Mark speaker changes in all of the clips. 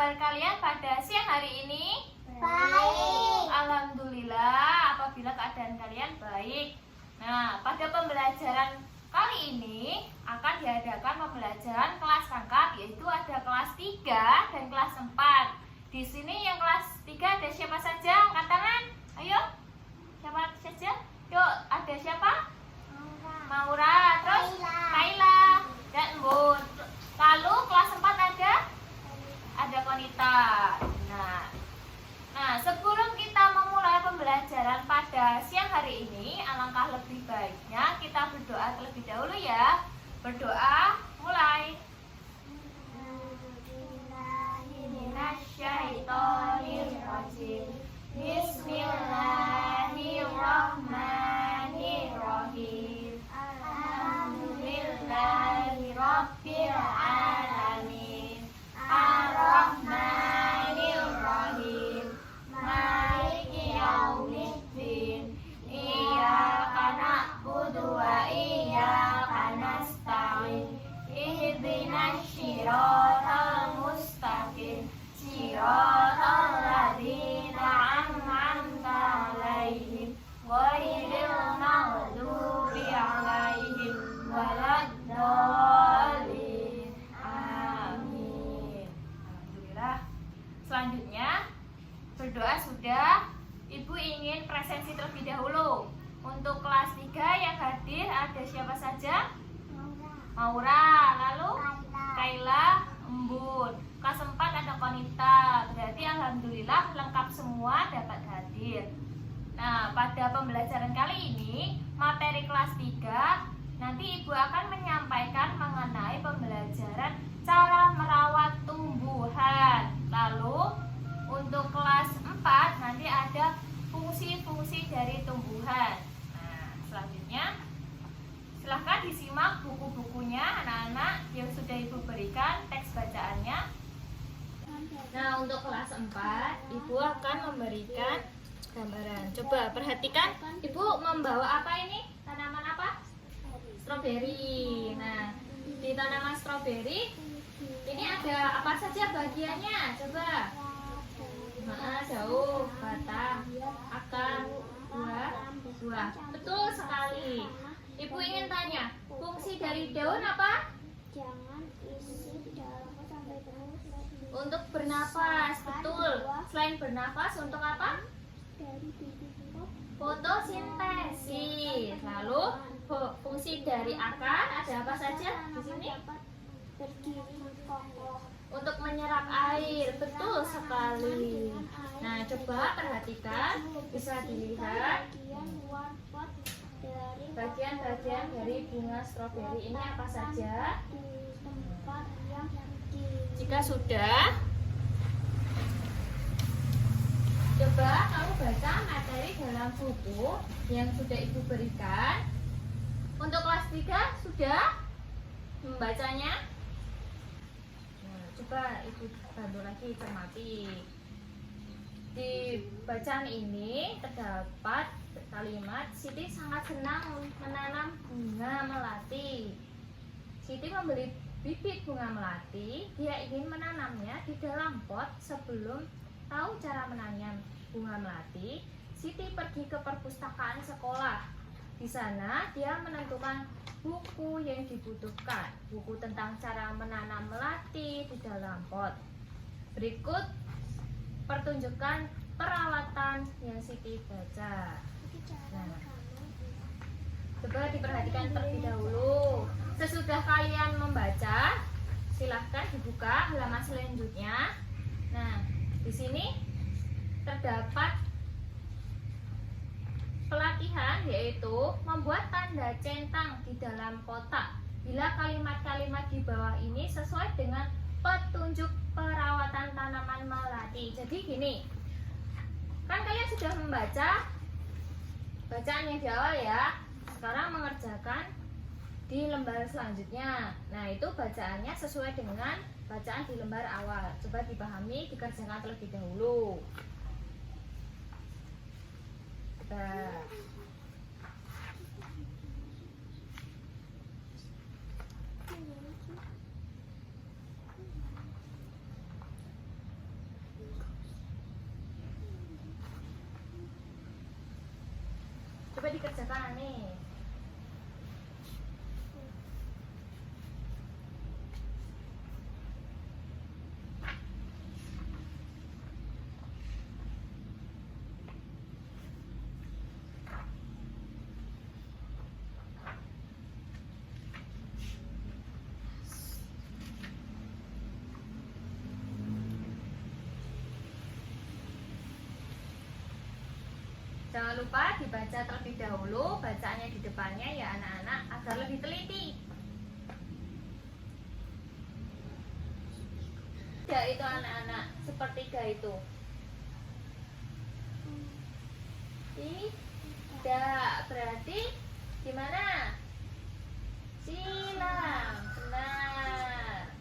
Speaker 1: kabar kalian pada siang hari ini?
Speaker 2: Baik.
Speaker 1: Alhamdulillah, apabila keadaan kalian baik. Nah, pada pembelajaran kali ini akan diadakan pembelajaran kelas tangkap, yaitu ada kelas 3 dan kelas 4. Di sini yang kelas 3 ada siapa saja? Angkat tangan. Ayo. Siapa saja? Yuk, ada siapa? Maura, terus Kaila dan Embun. Lalu kelas 4 ada Konita. Nah, sebelum kita memulai pembelajaran pada siang hari ini, alangkah lebih baiknya kita berdoa terlebih dahulu ya. Berdoa, mulai. Bismillahirrahmanirrahim. Bismillahirrahmanirrahim. Alhamdulillahirabbil alamin. Ar-Rahmanir-Rahim. Maliki yaumiddin. Iyyaka na'budu wa iyyaka nasta'in. Ihdinas shiratal mustaqim. Shiratal ladzina an'amta 'alaihim ghairil maghdubi 'alaihim waladdallin. Amin. Alhamdulillah. Selanjutnya berdoa sudah. Ibu ingin presensi terlebih dahulu. Untuk kelas 3 yang hadir ada siapa saja? Maura, lalu Kaila, Embun. Kelas 4 ada Konita. Berarti alhamdulillah lengkap semua dapat hadir. Nah, pada pembelajaran kali ini materi kelas 3 nanti Ibu akan menyampaikan mengenai pembelajaran cara merawat tumbuhan. Lalu untuk kelas 4 nanti ada fungsi-fungsi dari tumbuhan. Nah, selanjutnya silahkan disimak buku-bukunya anak-anak yang sudah Ibu berikan teks bacaannya. Nah, untuk kelas 4 Ibu akan memberikan gambaran. Coba perhatikan, Ibu membawa apa ini? Tanaman apa? Stroberi. Nah, di tanaman stroberi ini ada apa saja bagiannya? Coba. Daun, batang, akar, buah. Betul sekali. Ibu ingin tanya, fungsi dari daun apa?
Speaker 2: Jangan isi dalam sampai terus.
Speaker 1: Untuk bernafas, betul. Selain bernafas, untuk apa?
Speaker 2: Dari bibit
Speaker 1: Fotosintesis. Lalu fungsi dari akar ada apa saja di sini?
Speaker 2: berdiri kokoh.
Speaker 1: Untuk menyerap air, betul sekali. Nah, coba perhatikan, bisa dilihat
Speaker 2: Bagian luar pot dari
Speaker 1: bagian-bagian dari bunga stroberi ini apa saja.
Speaker 2: di tempat yang tinggi.
Speaker 1: Jika sudah, coba kamu baca materi dalam buku yang sudah Ibu berikan. Untuk kelas 3 sudah membacanya? Nah, coba Ibu bantu lagi cermati. Di bacaan ini terdapat kalimat Siti sangat senang menanam bunga melati. Siti membeli bibit bunga melati. Dia ingin menanamnya di dalam pot. Sebelum tahu cara menanam bunga melati, Siti pergi ke perpustakaan sekolah. Di sana dia menentukan buku yang dibutuhkan, buku tentang cara menanam melati di dalam pot. Berikut pertunjukan peralatan yang Siti baca. Nah, coba diperhatikan terlebih dahulu. Sesudah kalian membaca, silahkan dibuka halaman selanjutnya. Nah, di sini terdapat pelatihan, yaitu membuat tanda centang di dalam kotak bila kalimat-kalimat di bawah ini sesuai dengan petunjuk perawatan tanaman melati. Jadi gini, kan kalian sudah membaca bacaan yang di awal ya. Sekarang mengerjakan di lembar selanjutnya. Nah, itu bacaannya sesuai dengan bacaan di lembar awal. Coba dipahami, dikerjakan terlebih dahulu. dikerjakan nih. Jangan lupa dibaca terlebih dahulu bacaannya di depannya ya anak-anak agar lebih teliti. Ya itu anak-anak, sepertiga itu. Tidak, berarti gimana? Silang, benar.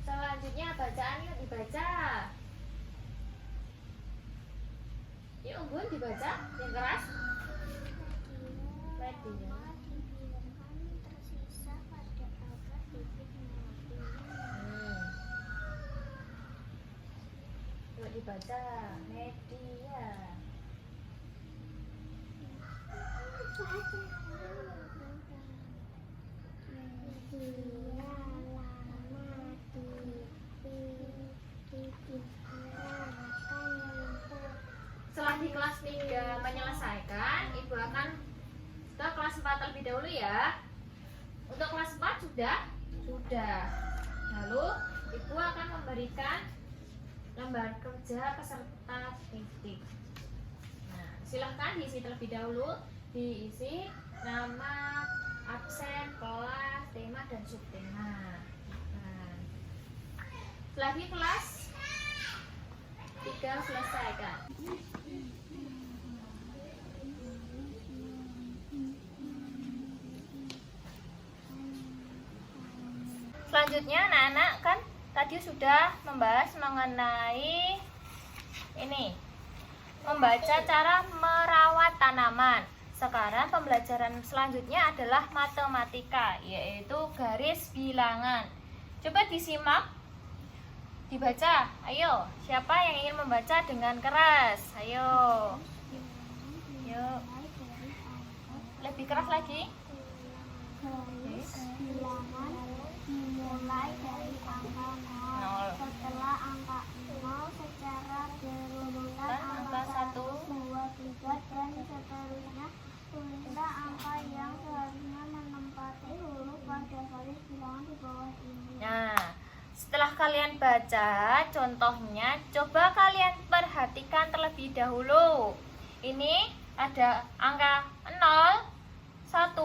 Speaker 1: Selanjutnya bacaan yuk dibaca. Yuk Bun dibaca yang keras. Media.
Speaker 2: Tersisa pada angka bibit media.
Speaker 1: Yuk dibaca media. Setelah di kelas 3 menyelesaikan, Ibu akan ke kelas 4 terlebih dahulu ya. Untuk kelas 4 sudah? Sudah. Lalu Ibu akan memberikan lembar kerja peserta didik. Nah, silahkan diisi terlebih dahulu. Diisi nama, absen, kelas, tema, dan subtema. Nah, lagi kelas 3 selesaikan. Selanjutnya anak-anak kan tadi sudah membahas mengenai ini, membaca cara merawat tanaman. Sekarang pembelajaran selanjutnya adalah matematika, yaitu garis bilangan. Coba disimak, dibaca. Ayo, siapa yang ingin membaca dengan keras? Ayo. Yuk. Lebih keras lagi.
Speaker 2: Garis bilangan dimulai dari angka 0. Setelah angka 0 secara berurutan angka 1, 2, 3 dan seterusnya. Tulislah angka yang seharusnya menempati huruf pada garis bilangan di bawah ini.
Speaker 1: Nah, setelah kalian baca contohnya, coba kalian perhatikan terlebih dahulu. Ini ada angka 0, 1,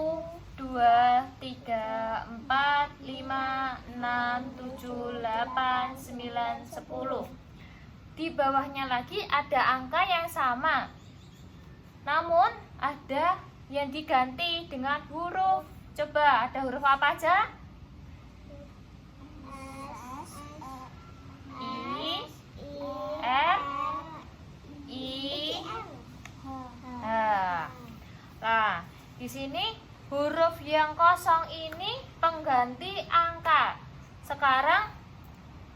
Speaker 1: 2, 3, 4, 5, 6, 7, 8, 9, 10. Di bawahnya lagi ada angka yang sama, namun ada yang diganti dengan huruf. Coba ada huruf apa aja? I, F, I, H. Nah, di sini huruf yang kosong ini pengganti angka. Sekarang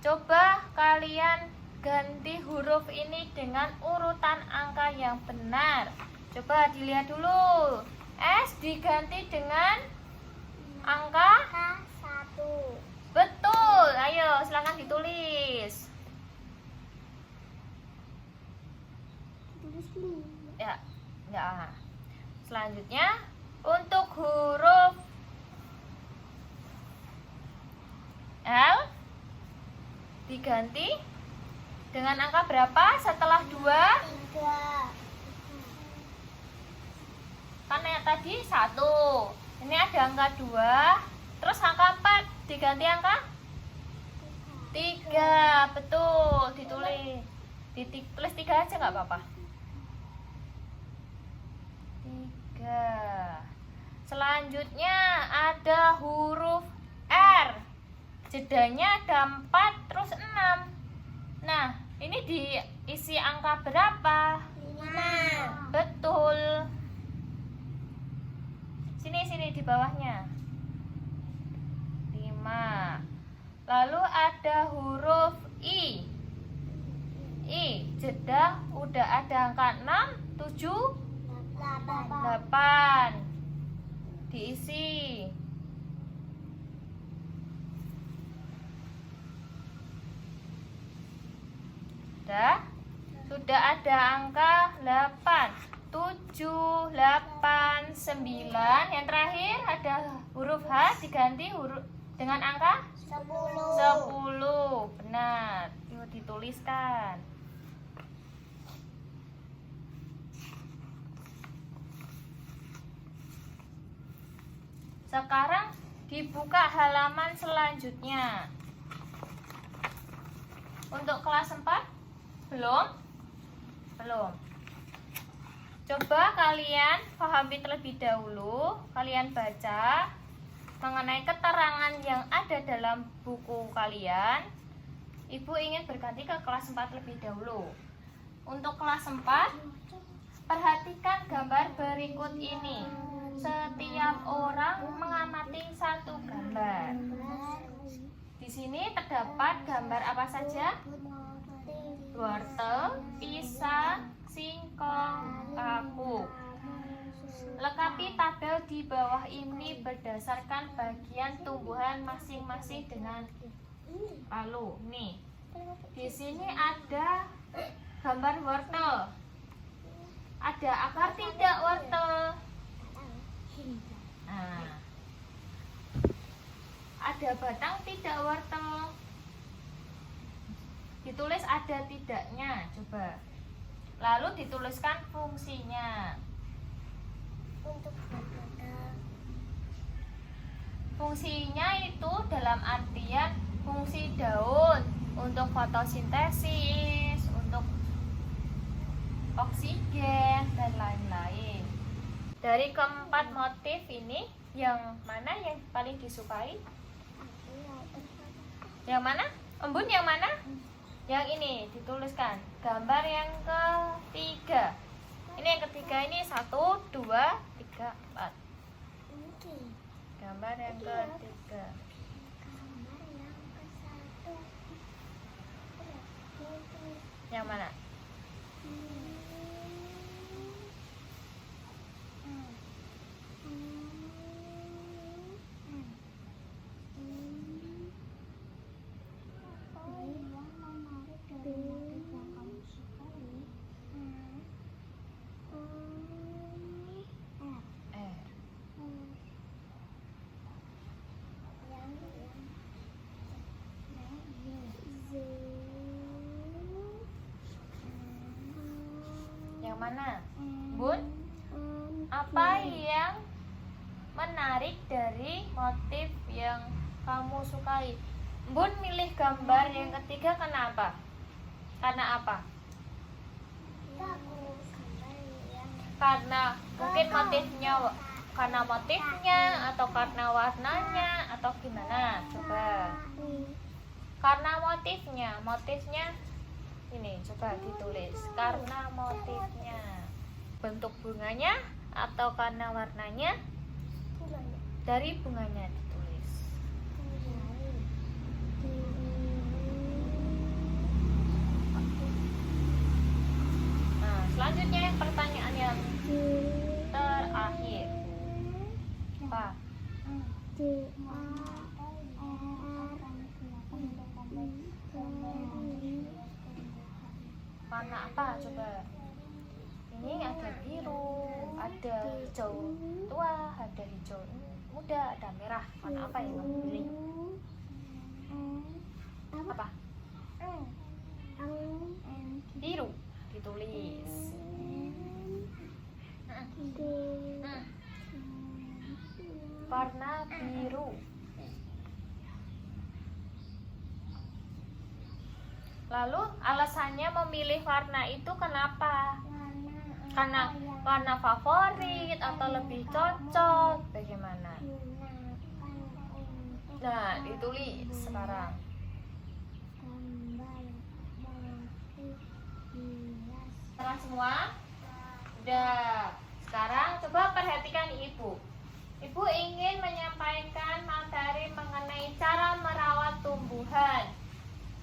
Speaker 1: coba kalian ganti huruf ini dengan urutan angka yang benar. Coba dilihat dulu. S diganti dengan angka
Speaker 2: 1.
Speaker 1: betul. Ayo silakan ditulis.
Speaker 2: Tulis dulu.
Speaker 1: Ya, ya. Selanjutnya untuk huruf L diganti dengan angka berapa setelah 2?
Speaker 2: 3.
Speaker 1: Kan yang tadi 1. Ini ada angka 2. Terus angka 4 diganti angka 3. Betul, ditulis. Tulis 3 aja nggak apa-apa. 3. Selanjutnya ada huruf R. Jedanya ada 4 terus 6. Nah, ini diisi angka berapa?
Speaker 2: 5.
Speaker 1: Betul. Sini di bawahnya. 5. Lalu ada huruf I. I, jeda udah ada angka 6, 7, 8. Diisi. Sudah ada angka 8, 7, 8, 9. Yang terakhir ada huruf H diganti huruf dengan angka 10. Benar. Yuk dituliskan. Sekarang dibuka halaman selanjutnya. Untuk kelas 4 belum? Coba kalian pahami terlebih dahulu. Kalian baca mengenai keterangan yang ada dalam buku kalian. Ibu ingin berganti ke kelas 4 terlebih dahulu. Untuk kelas 4, perhatikan gambar berikut ini. Setiap orang mengamati satu gambar. Di sini terdapat gambar apa saja? Wortel, pisang, singkong, kakuk. Lengkapi tabel di bawah ini berdasarkan bagian tumbuhan masing-masing dengan lalu. Nih, di sini ada gambar wortel. Ada akar tidak wortel? Nah, ada batang tidak wortel? Ditulis ada tidaknya, coba. Lalu dituliskan fungsinya. Fungsinya itu dalam artian fungsi daun untuk fotosintesis, untuk oksigen dan lain-lain. Dari keempat motif ini, yang mana yang paling disukai? Yang mana? Embun yang mana? Yang ini dituliskan. Gambar yang ketiga. Ini yang ketiga ini 1, 2, 3, 4. Gambar yang ketiga. Yang mana? Yang mana? Bun? Apa yang menarik dari motif yang kamu sukai? Bun milih gambar yang ketiga kenapa? Karena apa? Karena mungkin motifnya, karena motifnya atau karena warnanya atau gimana? Coba. Karena motifnya ini coba ditulis. Karena motifnya, bentuk bunganya atau karena warnanya? Dari bunganya ditulis. Nah, selanjutnya yang pertanyaan yang terakhir. Apa? Warna apa coba? Ini ada biru, ada hijau tua, ada hijau muda, ada merah. Warna apa yang kamu pilih? Apa? Biru. Ditulis. Warna biru. Lalu alasannya memilih warna itu kenapa? Karena warna favorit atau lebih cocok? Bagaimana? Nah, ditulis sekarang. Sekarang semua? Udah. Sekarang coba perhatikan ibu. Ibu ingin menyampaikan materi mengenai cara merawat tumbuhan.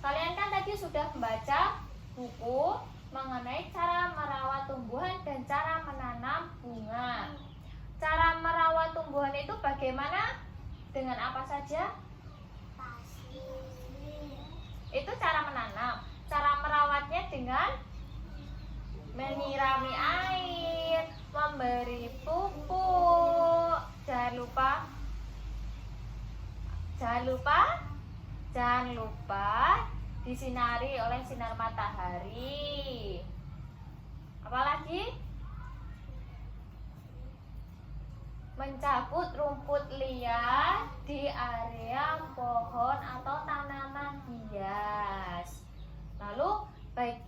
Speaker 1: Kalian kan tadi sudah membaca buku mengenai cara merawat tumbuhan dan cara menanam bunga. Cara merawat tumbuhan itu bagaimana? Dengan apa saja? Itu cara menanam. Cara merawatnya dengan menyirami air, memberi pupuk. Jangan lupa disinari oleh sinar matahari. Apalagi? Mencabut rumput liar di area pohon atau tanaman hias. Lalu,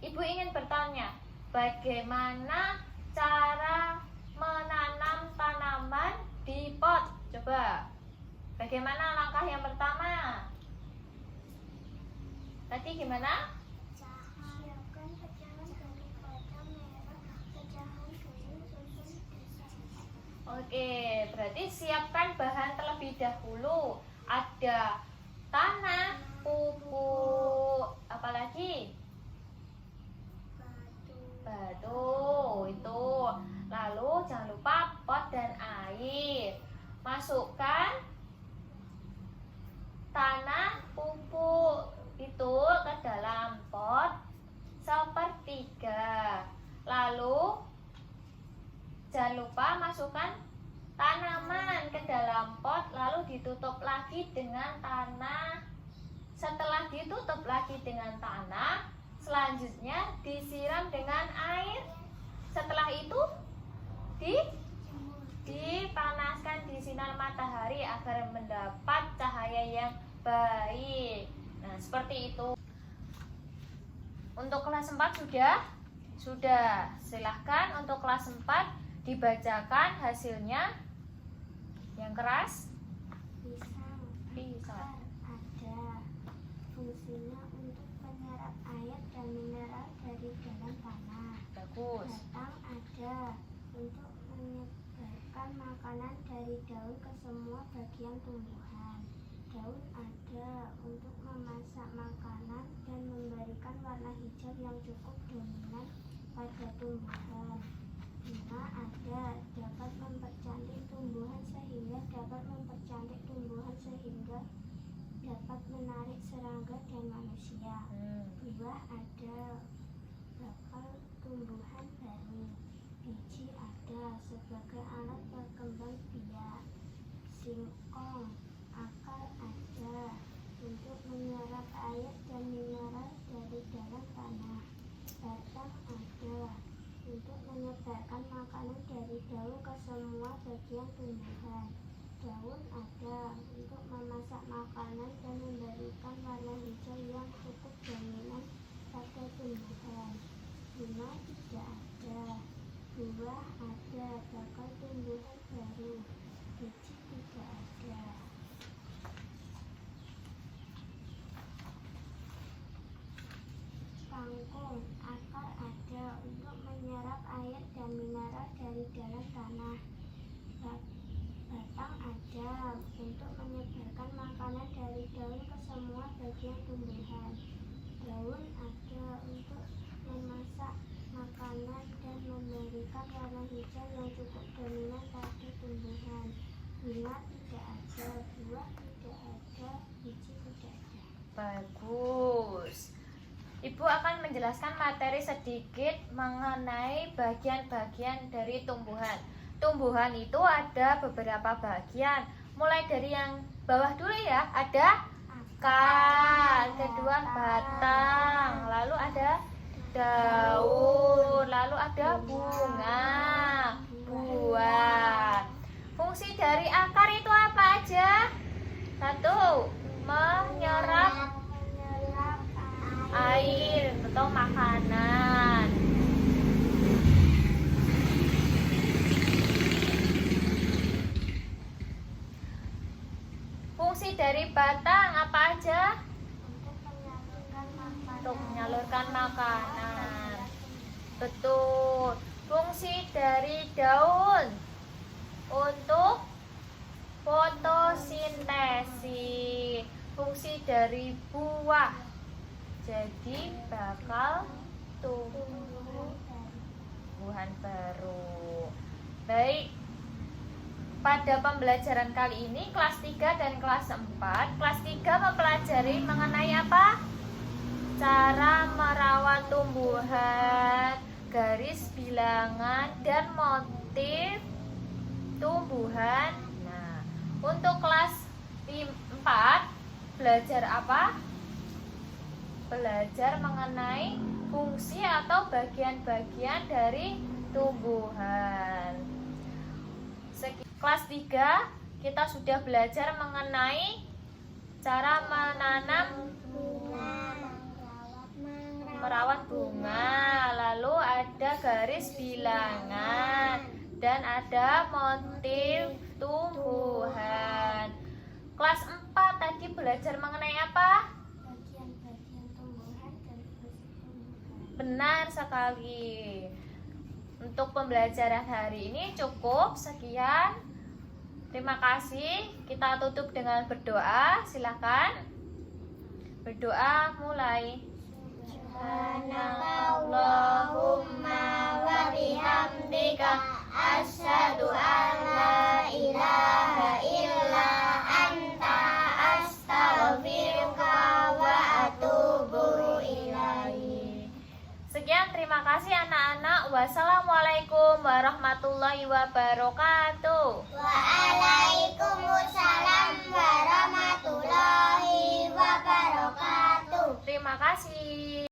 Speaker 1: Ibu ingin bertanya, bagaimana cara menanam tanaman di pot? Coba, bagaimana langkah yang pertama? Tadi gimana?
Speaker 2: Siapkan pecahan dari batang merah, pecahan kecil, susun desa.
Speaker 1: Oke, berarti siapkan bahan terlebih dahulu. Ada tanah, pupuk, apalagi? Batu, itu. Lalu jangan lupa pot dan air. Masukkan tanah, pupuk itu ke dalam pot sepertiga. Lalu jangan lupa masukkan tanaman ke dalam pot, lalu ditutup lagi dengan tanah. Setelah ditutup lagi dengan tanah, selanjutnya disiram dengan air. Setelah itu dipanaskan di sinar matahari agar mendapat cahaya yang baik. Nah, seperti itu. Untuk kelas 4 sudah? Sudah. Silahkan untuk kelas 4 dibacakan hasilnya. Yang keras? Pisang.
Speaker 2: Ada fungsinya untuk menyerap air dan mineral dari dalam tanah.
Speaker 1: Bagus.
Speaker 2: Batang ada untuk menyebarkan makanan dari daun ke semua bagian tumbuhan. Daun ada untuk memasak makanan dan memberikan warna hijau yang cukup dominan pada tumbuhan. Bunga ada dapat mempercantik tumbuhan sehingga dapat menarik serangga dan manusia. Buah ada bakal tumbuhan baru. Biji ada sebagai alat berkembang biak. Singkong akar ada untuk menyerap air dan mineral dari dalam tanah. Batang ada untuk menyebarkan makanan dari daun ke semua bagian tumbuhan. Daun ada untuk memasak makanan dan memberikan warna hijau yang cukup dominan pada tumbuhan. Bunga tidak ada. Buah ada bakal tumbuhan baru. Biji tidak ada. Kangkung akar ada untuk menyerap air dan mineral dari dalam tanah. Batang ada untuk menyebarkan makanan dari daun ke semua bagian tumbuhan. Daun ada untuk memasak makanan dan memberikan warna hijau yang cukup dominan pada tumbuhan. Bunga tidak ada, buah tidak ada, biji tidak ada.
Speaker 1: Bagus. Ibu akan menjelaskan materi sedikit mengenai bagian-bagian dari tumbuhan. Tumbuhan itu ada beberapa bagian. Mulai dari yang bawah dulu ya. Ada akar, kedua batang, lalu ada daun, lalu ada bunga, buah. Fungsi dari akar itu apa aja? Satu, menyerap air atau makanan. Fungsi dari batang apa aja? Untuk menyalurkan makanan. Betul. Fungsi dari daun untuk fotosintesis. Fungsi dari buah jadi bakal tumbuhan baru. Baik. Pada pembelajaran kali ini kelas 3 dan kelas 4. Kelas 3 mempelajari mengenai apa? Cara merawat tumbuhan, garis bilangan dan motif tumbuhan. Nah, untuk kelas 4 belajar apa? Belajar mengenai fungsi atau bagian-bagian dari tumbuhan. Kelas 3 kita sudah belajar mengenai cara menanam, merawat bunga, lalu ada garis bilangan dan ada motif tumbuhan. Kelas 4 tadi belajar mengenai apa?
Speaker 2: Bagian-bagian tumbuhan dan fungsi tumbuhan.
Speaker 1: Benar sekali. Untuk pembelajaran hari ini cukup sekian. Terima kasih. Kita tutup dengan berdoa. Silakan. Berdoa mulai.
Speaker 2: Subhanakallahumma wa bihamdika asyhadu an la ilaha illa anta astaghfiruka wa atubu ilaik.
Speaker 1: Sekian, terima kasih anak-anak. Wassalamualaikum warahmatullahi wabarakatuh.
Speaker 2: Waalaikumsalam warahmatullahi wabarakatuh.
Speaker 1: Terima kasih.